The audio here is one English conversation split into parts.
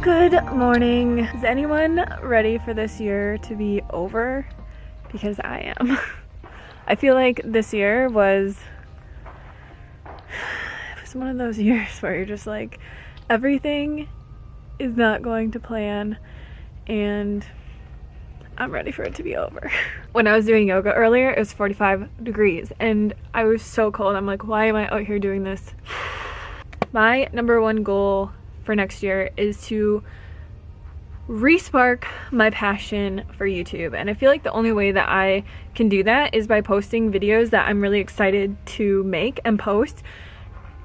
Good morning. Is anyone ready for this year to be over? Because I am. I feel like this year was one of those years where you're just like, everything is not going to plan and I'm ready for it to be over. When I was doing yoga earlier, it was 45 degrees and I was so cold. I'm like, why am I out here doing this? My number one goal for next year is to re-spark my passion for YouTube, and I feel like the only way that I can do that is by posting videos that I'm really excited to make and post.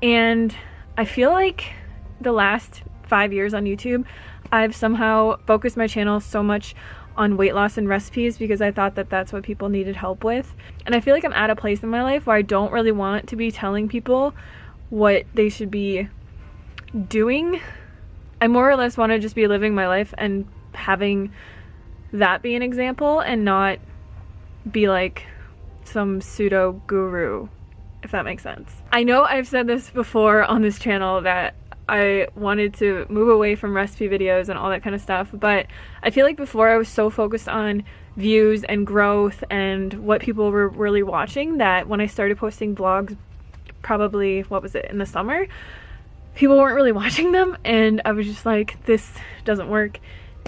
And I feel like the last 5 years on YouTube, I've somehow focused my channel so much on weight loss and recipes because I thought that that's what people needed help with. And I feel like I'm at a place in my life where I don't really want to be telling people what they should be doing. I more or less want to just be living my life and having that be an example and not be like some pseudo guru, if that makes sense. I know I've said this before on this channel that I wanted to move away from recipe videos and all that kind of stuff, but I feel like before I was so focused on views and growth and what people were really watching that when I started posting vlogs, probably, what was it, in the summer, people weren't really watching them and I was just like, this doesn't work.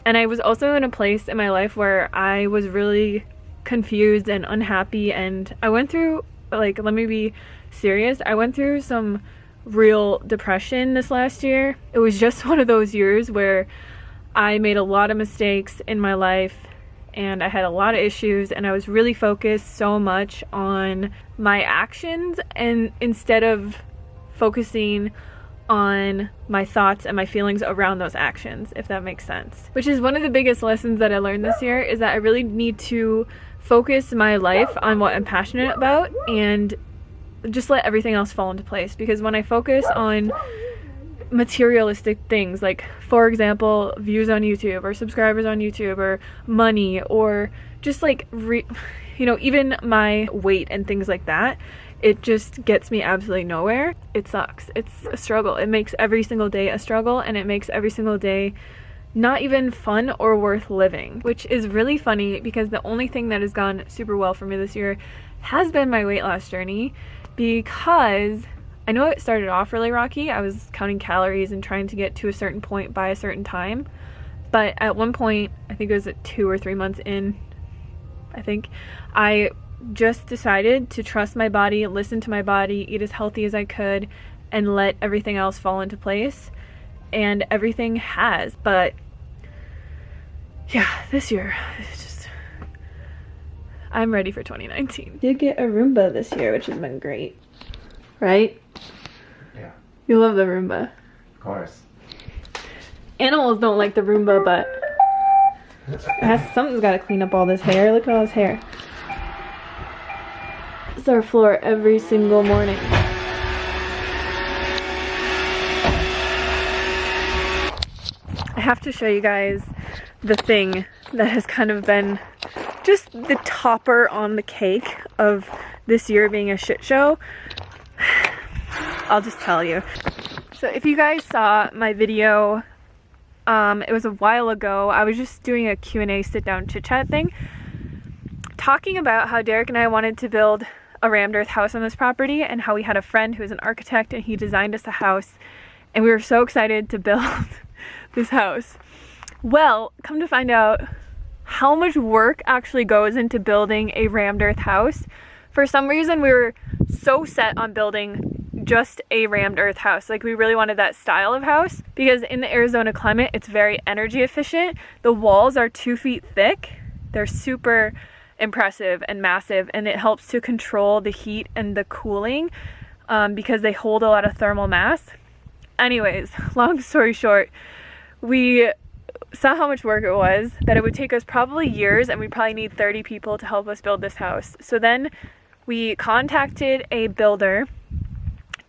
And I was also in a place in my life where I was really confused and unhappy, and I went through, like, let me be serious, I went through some real depression this last year. It was just one of those years where I made a lot of mistakes in my life and I had a lot of issues, and I was really focused so much on my actions and instead of focusing on my thoughts and my feelings around those actions, if that makes sense. Which is one of the biggest lessons that I learned this year, is that I really need to focus my life on what I'm passionate about and just let everything else fall into place. Because when I focus on materialistic things, like for example views on YouTube or subscribers on YouTube or money or just like even my weight and things like that, it just gets me absolutely nowhere. It sucks. It's a struggle. It makes every single day a struggle, and it makes every single day not even fun or worth living, which is really funny because the only thing that has gone super well for me this year has been my weight loss journey. Because I know it started off really rocky. I was counting calories and trying to get to a certain point by a certain time, but at one point, I think it was at 2 or 3 months in, I just decided to trust my body, listen to my body, eat as healthy as I could, and let everything else fall into place. And everything has. But yeah, this year, it's just, I'm ready for 2019. Did get a Roomba this year, which has been great. Right? Yeah. You love the Roomba. Of course. Animals don't like the Roomba, but something's got to clean up all this hair. Look at all this hair. It's our floor every single morning. I have to show you guys the thing that has kind of been just the topper on the cake of this year being a shit show. I'll just tell you. So if you guys saw my video, it was a while ago. I was just doing a Q&A sit down chit chat thing, talking about how Derek and I wanted to build a rammed earth house on this property and how we had a friend who was an architect and he designed us a house and we were so excited to build this house. Well, come to find out how much work actually goes into building a rammed earth house. For some reason, we were so set on building just a rammed earth house. Like, we really wanted that style of house because in the Arizona climate, it's very energy efficient. The walls are 2 feet thick. They're super impressive and massive, and it helps to control the heat and the cooling because they hold a lot of thermal mass. Anyways, long story short, we saw how much work it was, that it would take us probably years, and we'd probably need 30 people to help us build this house. So then we contacted a builder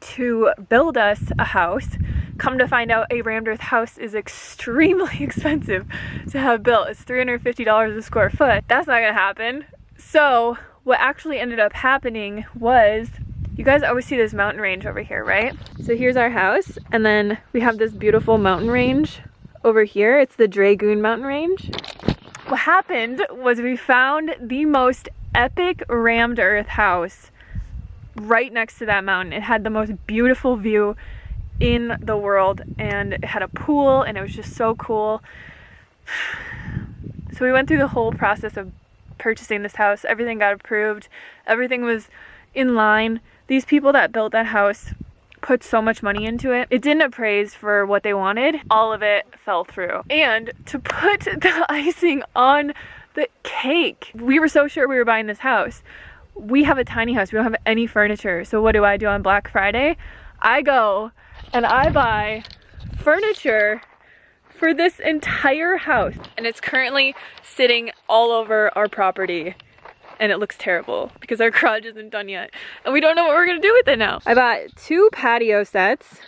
to build us a house. Come to find out, a rammed earth house is extremely expensive to have built. It's $350 a square foot. That's not gonna happen. So what actually ended up happening was, you guys always see this mountain range over here, right? So here's our house, and then we have this beautiful mountain range over here. It's the Dragoon Mountain Range. What happened was we found the most epic rammed earth house right next to that mountain. It had the most beautiful view in the world, and it had a pool, and it was just so cool. So we went through the whole process of purchasing this house. Everything got approved. Everything was in line. These people that built that house put so much money into it. It didn't appraise for what they wanted. All of it fell through. And to put the icing on the cake, we were so sure we were buying this house. We have a tiny house. We don't have any furniture. So what do I do on Black Friday? I go and I buy furniture for this entire house. And it's currently sitting all over our property. And it looks terrible because our garage isn't done yet. And we don't know what we're gonna do with it now. I bought 2 patio sets.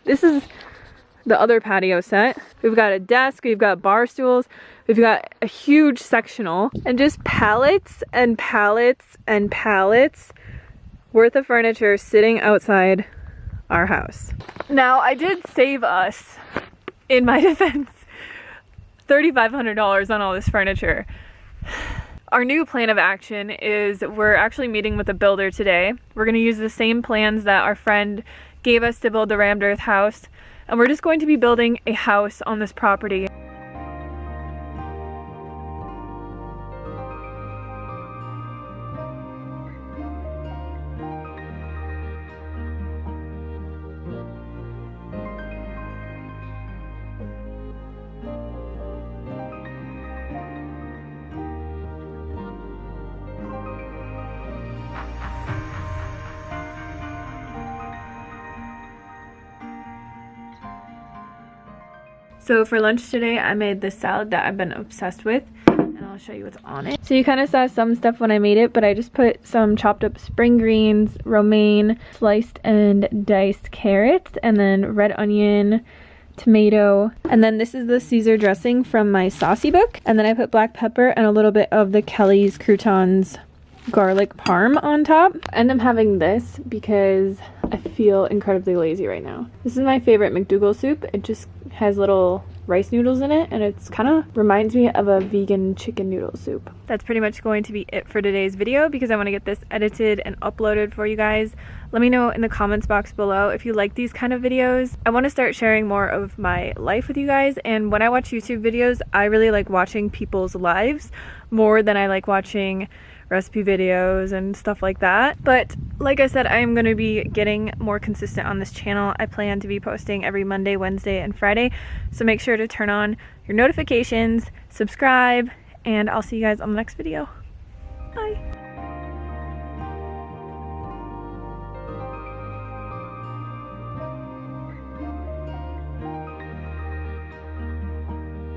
This is the other patio set. We've got a desk, we've got bar stools, we've got a huge sectional, and just pallets and pallets and pallets worth of furniture sitting outside our house. Now, I did save us, in my defense, $3,500 on all this furniture. Our new plan of action is we're actually meeting with a builder today. We're going to use the same plans that our friend gave us to build the rammed earth house, and we're just going to be building a house on this property. So for lunch today, I made this salad that I've been obsessed with, and I'll show you what's on it. So you kind of saw some stuff when I made it, but I just put some chopped up spring greens, romaine, sliced and diced carrots, and then red onion, tomato, and then this is the Caesar dressing from my saucy book, and then I put black pepper and a little bit of the Kelly's Croutons garlic parm on top. I end up having this because I feel incredibly lazy right now. This is my favorite McDougall soup. It just has little rice noodles in it, and it's kind of reminds me of a vegan chicken noodle soup. That's pretty much going to be it for today's video because I want to get this edited and uploaded for you guys. Let me know in the comments box below if you like these kind of videos. I want to start sharing more of my life with you guys, and when I watch YouTube videos, I really like watching people's lives more than I like watching recipe videos and stuff like that. But like I said, I am going to be getting more consistent on this channel. I plan to be posting every Monday, Wednesday, and Friday, so make sure to turn on your notifications, subscribe, and I'll see you guys on the next video. Bye!